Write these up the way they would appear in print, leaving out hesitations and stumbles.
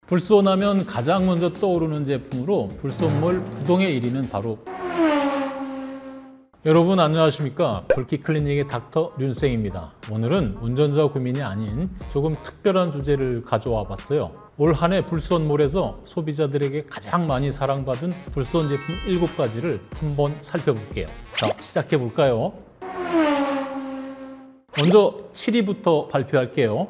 불손하면 가장 먼저 떠오르는 제품으로 불손몰 부동의 1위는 바로 여러분 안녕하십니까? 불키 클리닉의 닥터 륜생입니다. 오늘은 운전자 고민이 아닌 조금 특별한 주제를 가져와 봤어요. 올 한 해 불손몰에서 소비자들에게 가장 많이 사랑받은 불손 제품 7가지를 한번 살펴볼게요. 자, 시작해 볼까요? 먼저 7위부터 발표할게요.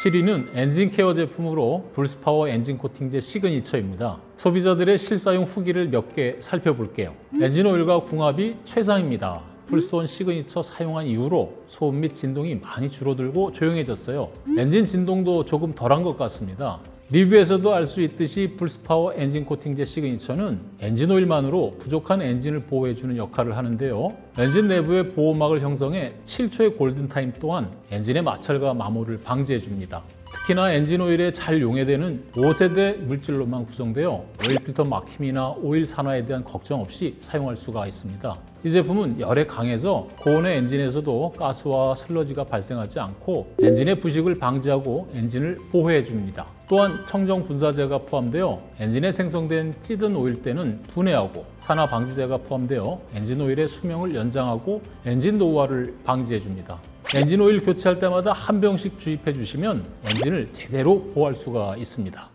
7위는 엔진 케어 제품으로 불스파워 엔진 코팅제 시그니처입니다. 소비자들의 실사용 후기를 몇 개 살펴볼게요. 엔진 오일과 궁합이 최상입니다. 불손 시그니처 사용한 이후로 소음 및 진동이 많이 줄어들고 조용해졌어요. 엔진 진동도 조금 덜한 것 같습니다. 리뷰에서도 알 수 있듯이 불스파워 엔진 코팅제 시그니처는 엔진 오일만으로 부족한 엔진을 보호해주는 역할을 하는데요. 엔진 내부의 보호막을 형성해 7초의 골든타임 또한 엔진의 마찰과 마모를 방지해줍니다. 특히나 엔진 오일에 잘 용해되는 5세대 물질로만 구성되어 오일 필터 막힘이나 오일 산화에 대한 걱정 없이 사용할 수가 있습니다. 이 제품은 열에 강해서 고온의 엔진에서도 가스와 슬러지가 발생하지 않고 엔진의 부식을 방지하고 엔진을 보호해 줍니다. 또한 청정 분사제가 포함되어 엔진에 생성된 찌든 오일때는 분해하고 산화 방지제가 포함되어 엔진 오일의 수명을 연장하고 엔진 노후화를 방지해 줍니다. 엔진 오일 교체할 때마다 한 병씩 주입해 주시면 엔진을 제대로 보호할 수가 있습니다.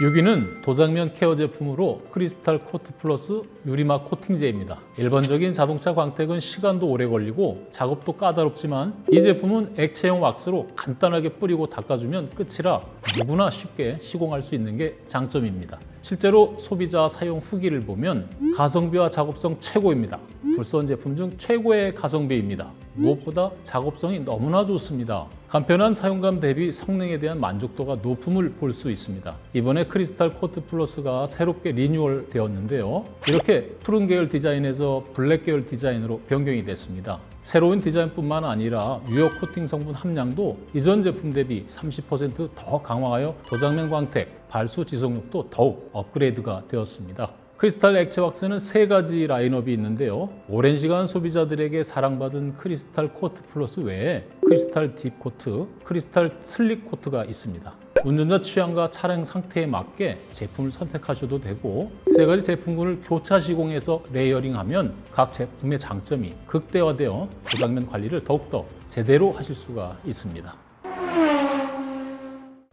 6위는 도장면 케어 제품으로 크리스탈 코트 플러스 유리막 코팅제입니다. 일반적인 자동차 광택은 시간도 오래 걸리고 작업도 까다롭지만 이 제품은 액체형 왁스로 간단하게 뿌리고 닦아주면 끝이라 누구나 쉽게 시공할 수 있는 게 장점입니다. 실제로 소비자 사용 후기를 보면 가성비와 작업성 최고입니다. 불손 제품 중 최고의 가성비입니다. 무엇보다 작업성이 너무나 좋습니다. 간편한 사용감 대비 성능에 대한 만족도가 높음을 볼 수 있습니다. 이번에 크리스탈 코트 플러스가 새롭게 리뉴얼 되었는데요. 이렇게 푸른 계열 디자인에서 블랙 계열 디자인으로 변경이 됐습니다. 새로운 디자인뿐만 아니라 유효 코팅 성분 함량도 이전 제품 대비 30% 더 강화하여 도장면 광택, 발수 지속력도 더욱 업그레이드가 되었습니다. 크리스탈 액체 왁스는 3가지 라인업이 있는데요. 오랜 시간 소비자들에게 사랑받은 크리스탈 코트 플러스 외에 크리스탈 딥 코트, 크리스탈 슬릭 코트가 있습니다. 운전자 취향과 차량 상태에 맞게 제품을 선택하셔도 되고 3가지 제품군을 교차 시공해서 레이어링하면 각 제품의 장점이 극대화되어 도장면 관리를 더욱더 제대로 하실 수가 있습니다.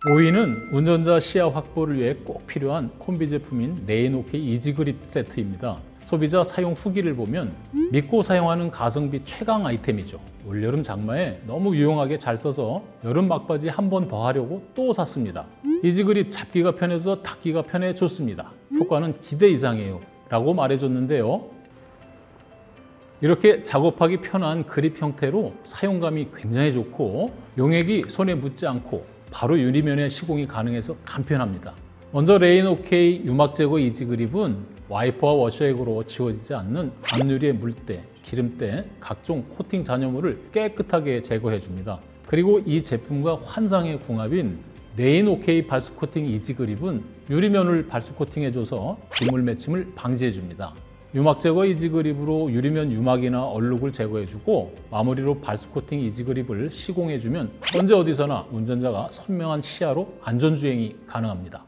5위는 운전자 시야 확보를 위해 꼭 필요한 콤비 제품인 레인오케이 이지그립 세트입니다. 소비자 사용 후기를 보면 믿고 사용하는 가성비 최강 아이템이죠. 올여름 장마에 너무 유용하게 잘 써서 여름 막바지 한 번 더 하려고 또 샀습니다. 이지그립 잡기가 편해서 닦기가 편해 좋습니다. 효과는 기대 이상이에요 라고 말해줬는데요. 이렇게 작업하기 편한 그립 형태로 사용감이 굉장히 좋고 용액이 손에 묻지 않고 바로 유리면에 시공이 가능해서 간편합니다. 먼저 레인오케이 유막 제거 이지 그립은 와이퍼와 워셔액으로 지워지지 않는 앞유리의 물때, 기름때, 각종 코팅 잔여물을 깨끗하게 제거해 줍니다. 그리고 이 제품과 환상의 궁합인 레인오케이 발수 코팅 이지 그립은 유리면을 발수 코팅해줘서 빗물 맺힘을 방지해 줍니다. 유막 제거 이지 그립으로 유리면 유막이나 얼룩을 제거해주고 마무리로 발수 코팅 이지 그립을 시공해주면 언제 어디서나 운전자가 선명한 시야로 안전주행이 가능합니다.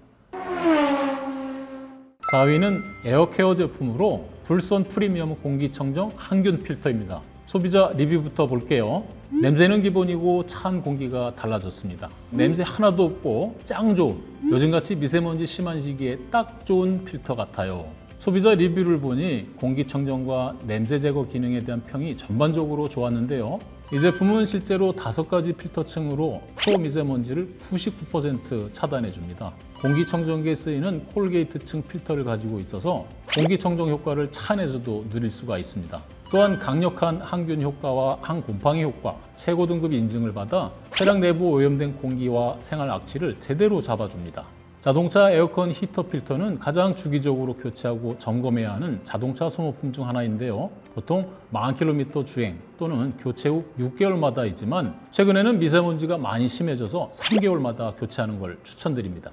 4위는 에어케어 제품으로 불손 프리미엄 공기청정 항균 필터입니다. 소비자 리뷰부터 볼게요. 냄새는 기본이고 차안 공기가 달라졌습니다. 냄새 하나도 없고 짱 좋은, 요즘같이 미세먼지 심한 시기에 딱 좋은 필터 같아요. 소비자 리뷰를 보니 공기청정과 냄새 제거 기능에 대한 평이 전반적으로 좋았는데요. 이 제품은 실제로 5가지 필터층으로 초미세먼지를 99% 차단해 줍니다. 공기청정기에 쓰이는 콜게이트층 필터를 가지고 있어서 공기청정 효과를 차 안에서도 누릴 수가 있습니다. 또한 강력한 항균 효과와 항곰팡이 효과, 최고 등급 인증을 받아 차량 내부 오염된 공기와 생활 악취를 제대로 잡아줍니다. 자동차 에어컨 히터 필터는 가장 주기적으로 교체하고 점검해야 하는 자동차 소모품 중 하나인데요. 보통 10,000km 주행 또는 교체 후 6개월마다이지만 최근에는 미세먼지가 많이 심해져서 3개월마다 교체하는 걸 추천드립니다.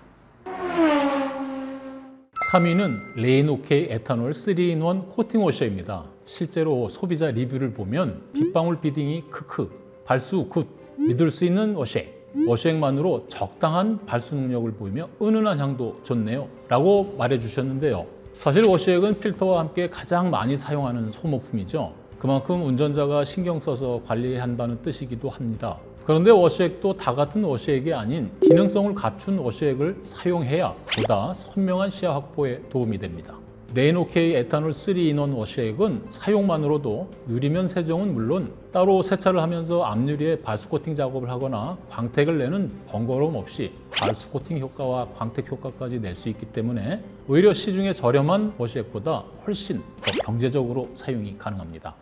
3위는 레인오케이 에탄올 3-in-1 코팅 워셔입니다. 실제로 소비자 리뷰를 보면 빗방울 비딩이 크크, 발수 굿, 믿을 수 있는 워셔, 워시액만으로 적당한 발수 능력을 보이며 은은한 향도 좋네요 라고 말해주셨는데요. 사실 워시액은 필터와 함께 가장 많이 사용하는 소모품이죠. 그만큼 운전자가 신경 써서 관리한다는 뜻이기도 합니다. 그런데 워시액도 다 같은 워시액이 아닌 기능성을 갖춘 워시액을 사용해야 보다 선명한 시야 확보에 도움이 됩니다. 레인오케이 에탄올 3인원 워시액은 사용만으로도 유리면 세정은 물론 따로 세차를 하면서 앞유리에 발수 코팅 작업을 하거나 광택을 내는 번거로움 없이 발수 코팅 효과와 광택 효과까지 낼 수 있기 때문에 오히려 시중에 저렴한 워시액보다 훨씬 더 경제적으로 사용이 가능합니다.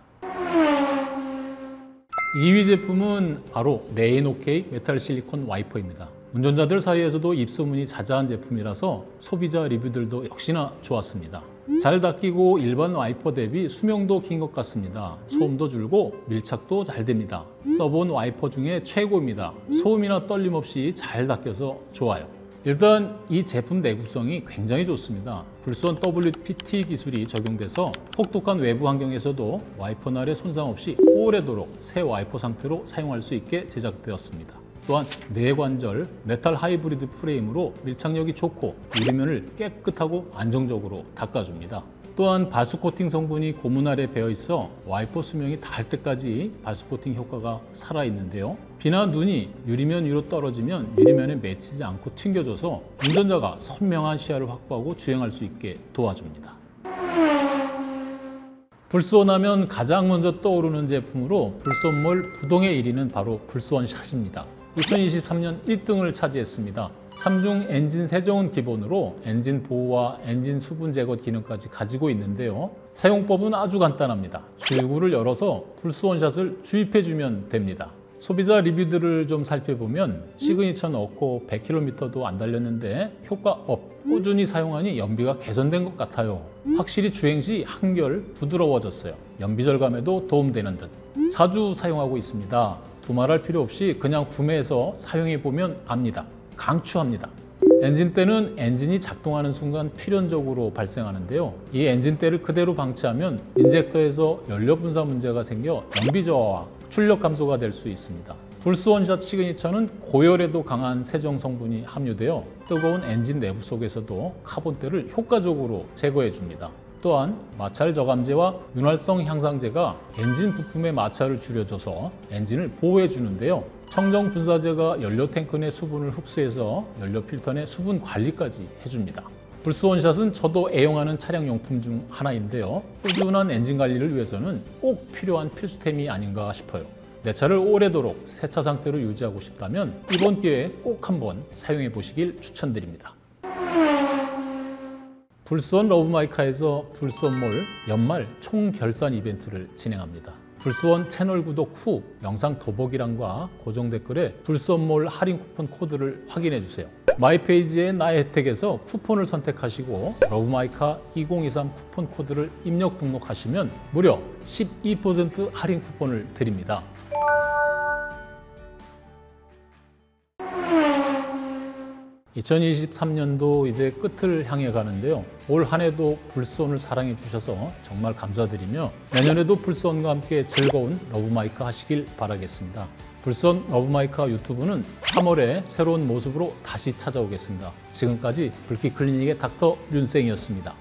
2위 제품은 바로 레인오케이 메탈 실리콘 와이퍼입니다. 운전자들 사이에서도 입소문이 자자한 제품이라서 소비자 리뷰들도 역시나 좋았습니다. 잘 닦이고 일반 와이퍼 대비 수명도 긴 것 같습니다. 소음도 줄고 밀착도 잘 됩니다. 써본 와이퍼 중에 최고입니다. 소음이나 떨림 없이 잘 닦여서 좋아요. 일단 이 제품 내구성이 굉장히 좋습니다. 불선 WPT 기술이 적용돼서 혹독한 외부 환경에서도 와이퍼 날에 손상 없이 오래도록 새 와이퍼 상태로 사용할 수 있게 제작되었습니다. 또한 내관절 메탈 하이브리드 프레임으로 밀착력이 좋고 유리면을 깨끗하고 안정적으로 닦아줍니다. 또한 발수 코팅 성분이 고무 알에 배어 있어 와이퍼 수명이 닿을 때까지 발수 코팅 효과가 살아있는데요. 비나 눈이 유리면 위로 떨어지면 유리면에 맺히지 않고 튕겨져서 운전자가 선명한 시야를 확보하고 주행할 수 있게 도와줍니다. 불스원 하면 가장 먼저 떠오르는 제품으로 불스원몰 부동의 1위는 바로 불스원 샷입니다. 2023년 1등을 차지했습니다. 3중 엔진 세정은 기본으로 엔진 보호와 엔진 수분 제거 기능까지 가지고 있는데요. 사용법은 아주 간단합니다. 주유구를 열어서 불스원샷을 주입해주면 됩니다. 소비자 리뷰들을 좀 살펴보면 시그니처 넣고 100km도 안 달렸는데 효과 업, 꾸준히 사용하니 연비가 개선된 것 같아요. 확실히 주행 시 한결 부드러워졌어요. 연비 절감에도 도움되는 듯. 자주 사용하고 있습니다. 두말할 필요 없이 그냥 구매해서 사용해보면 압니다. 강추합니다. 엔진대는 엔진이 작동하는 순간 필연적으로 발생하는데요. 이 엔진대를 그대로 방치하면 인젝터에서 연료 분사 문제가 생겨 연비 저하와 출력 감소가 될 수 있습니다. 불스원샷 시그니처는 고열에도 강한 세정 성분이 함유되어 뜨거운 엔진 내부 속에서도 카본때를 효과적으로 제거해 줍니다. 또한 마찰 저감제와 윤활성 향상제가 엔진 부품의 마찰을 줄여줘서 엔진을 보호해 주는데요. 청정 분사제가 연료 탱크 내 수분을 흡수해서 연료 필터 내 수분 관리까지 해줍니다. 불스원샷은 저도 애용하는 차량 용품 중 하나인데요. 꾸준한 엔진 관리를 위해서는 꼭 필요한 필수템이 아닌가 싶어요. 내 차를 오래도록 세차 상태로 유지하고 싶다면 이번 기회에 꼭 한번 사용해 보시길 추천드립니다. 불스원 러브마이카에서 불스원몰 연말 총결산 이벤트를 진행합니다. 불스원 채널 구독 후 영상 더보기란과 고정 댓글에 불스원몰 할인 쿠폰 코드를 확인해 주세요. 마이페이지의 나의 혜택에서 쿠폰을 선택하시고 러브마이카 2023 쿠폰 코드를 입력 등록하시면 무려 12% 할인 쿠폰을 드립니다. 2023년도 이제 끝을 향해 가는데요. 올 한 해도 불스원을 사랑해 주셔서 정말 감사드리며 내년에도 불스원과 함께 즐거운 러브마이카 하시길 바라겠습니다. 불스원 러브마이카 유튜브는 3월에 새로운 모습으로 다시 찾아오겠습니다. 지금까지 불키 클리닉의 닥터 륜생이었습니다.